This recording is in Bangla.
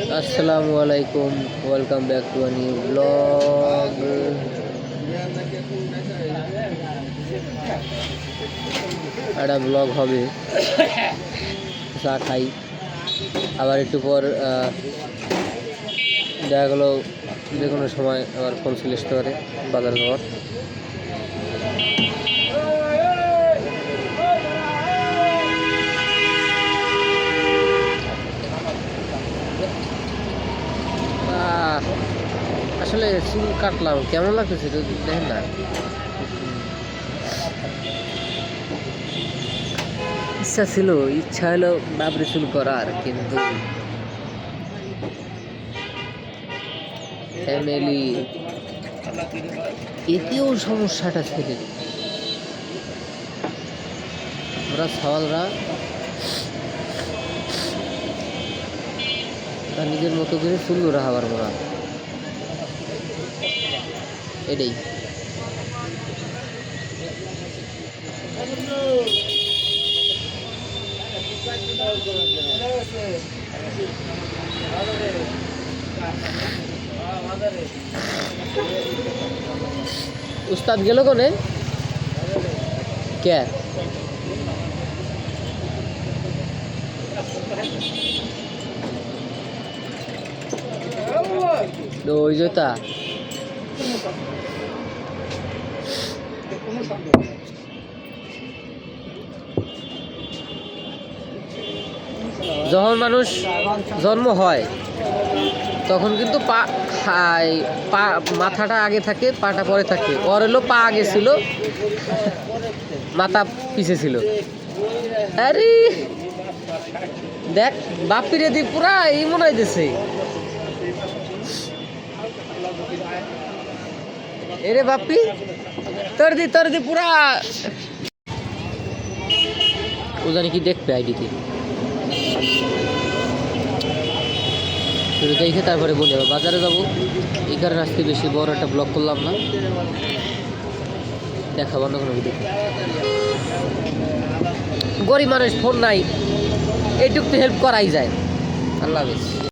আসসালামু আলাইকুম, welcome back to a new blog. একটা ব্লগ হবে, চা খাই, আবার একটু পর দেখা গেলো যে কোনো সময় আবার ফোন চলে আসতে পারে বাজার যাওয়ার। আসলে চুল কাটলাম, কেমন লাগতেছে দেখেন না। ইচ্ছা হলো বাবরি চুল করার, কিন্তু ফ্যামিলি এতেও সমস্যাটা থেকে ওরা সওয়ালরা তার নিজের মতো করে চুল রাখাবার মোড়া এটাই। উস্তাদ গেল কোনে কে? ওই জোতা যখন মানুষ জন্ম হয় তখন কিন্তু পা মাথাটা আগে থাকে, পাটা পরে থাকে। ওর হলো পা আগে ছিল, মাথা পিছে ছিল। আরে দেখ বাপিরে দি পুরা এই মনে হইতেছে। এরে বাপি তোর দি পুরা ও জানি কি দেখবে আইডিতে দেখে তারপরে বলে বাজারে যাবো। এই কারণে আজকে বেশি বড় একটা ব্লগ করলাম না, দেখাবো না কোনো ভিডিও। গরিব মানুষ, ফোন নাই, এইটুকু তো হেল্প করাই যায়। আল্লাহ হাফেজ।